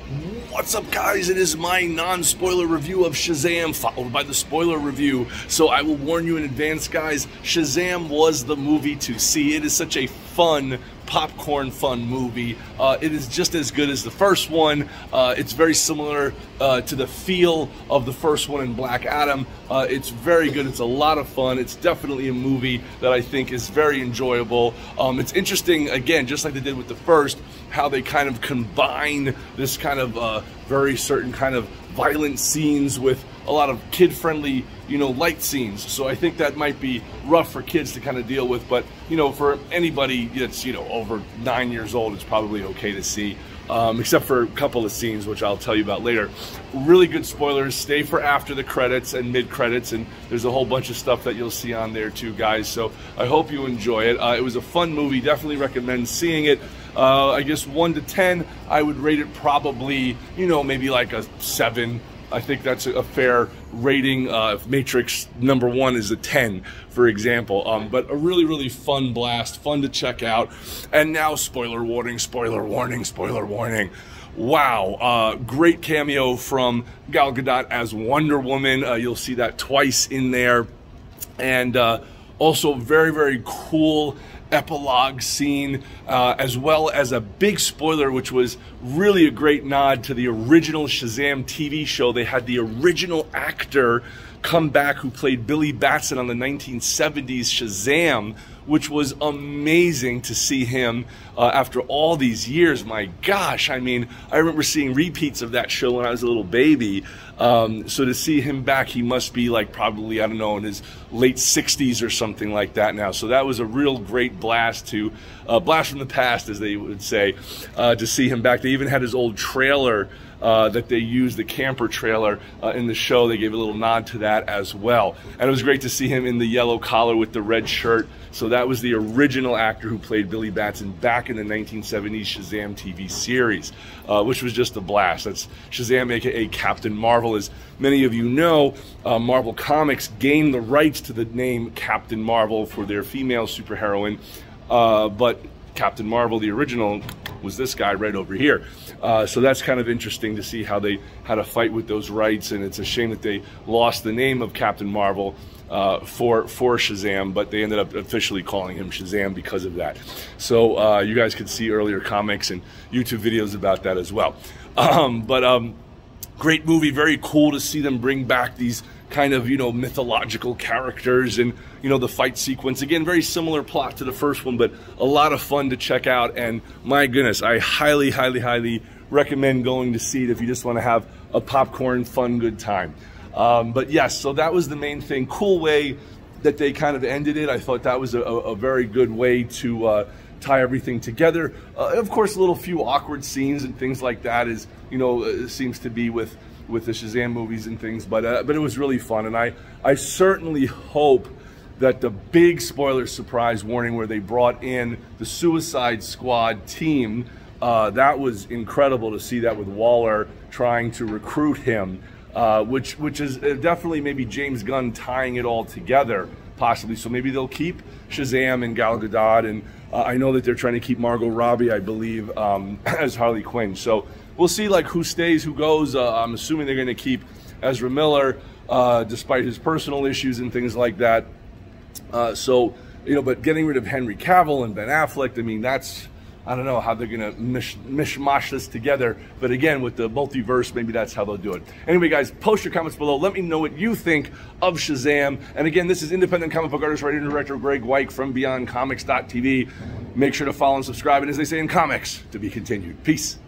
What's up, guys? It is my non-spoiler review of Shazam, followed by the spoiler review. So I will warn you in advance, guys, Shazam was the movie to see. It is such a fun, popcorn fun movie. It is just as good as the first one. It's very similar to the feel of the first one in Black Adam. It's very good. It's a lot of fun. It's definitely a movie that I think is very enjoyable. It's interesting, again, just like they did with the first, how they kind of combine this kind of very certain kind of violent scenes with a lot of kid-friendly, light scenes. So I think that might be rough for kids to kind of deal with, but, for anybody that's, over 9 years old, it's probably okay to see, except for a couple of scenes, which I'll tell you about later. Really good spoilers. Stay for after the credits and mid-credits, and there's a whole bunch of stuff that you'll see on there too, guys. So I hope you enjoy it. It was a fun movie. Definitely recommend seeing it. I guess 1 to 10, I would rate it probably, maybe like a 7. I think that's a fair rating. If Matrix #1 is a 10, for example. But a really, really fun blast, fun to check out. And now, spoiler warning, spoiler warning, spoiler warning. Wow, great cameo from Gal Gadot as Wonder Woman. You'll see that twice in there. And also very, very cool epilogue scene, as well as a big spoiler, which was really a great nod to the original Shazam TV show. They had the original actor come back who played Billy Batson on the 1970s Shazam, which was amazing to see him after all these years. My gosh, I mean, I remember seeing repeats of that show when I was a little baby. So to see him back, he must be like probably, I don't know, in his late 60s or something like that now. So that was a real great blast blast from the past, as they would say, to see him back. They even had his old trailer that they used, the camper trailer, in the show. They gave a little nod to that as well. And it was great to see him in the yellow collar with the red shirt. So that was the original actor who played Billy Batson back in the 1970s Shazam TV series, which was just a blast. That's Shazam, aka Captain Marvel. As many of you know, Marvel Comics gained the rights to the name Captain Marvel for their female superheroine, but Captain Marvel, the original, was this guy right over here. So that's kind of interesting to see how they had a fight with those rights, and it's a shame that they lost the name of Captain Marvel for Shazam, but they ended up officially calling him Shazam because of that. So you guys could see earlier comics and YouTube videos about that as well. Great movie, very cool to see them bring back these kind of, mythological characters, and, the fight sequence. Again, very similar plot to the first one, but a lot of fun to check out. And my goodness, I highly, highly, highly recommend going to see it if you just want to have a popcorn, fun, good time. But yes, so that was the main thing. Cool way that they kind of ended it. I thought that was a very good way to tie everything together. Of course, a little few awkward scenes and things like that, is, seems to be with the Shazam movies and things, but it was really fun. And I certainly hope that the big spoiler surprise warning where they brought in the Suicide Squad team, that was incredible to see that with Waller trying to recruit him, which is definitely maybe James Gunn tying it all together, possibly. So maybe they'll keep Shazam and Gal Gadot, and I know that they're trying to keep Margot Robbie, I believe, as Harley Quinn. So we'll see like who stays, who goes. I'm assuming they're going to keep Ezra Miller, despite his personal issues and things like that. But getting rid of Henry Cavill and Ben Affleck, I mean, that's, I don't know how they're going to mishmash this together. But again, with the multiverse, maybe that's how they'll do it. Anyway, guys, post your comments below. Let me know what you think of Shazam. And again, this is independent comic book artist, writer, and director Greg Weick from BeyondComics.tv. Make sure to follow and subscribe. And as they say in comics, to be continued. Peace.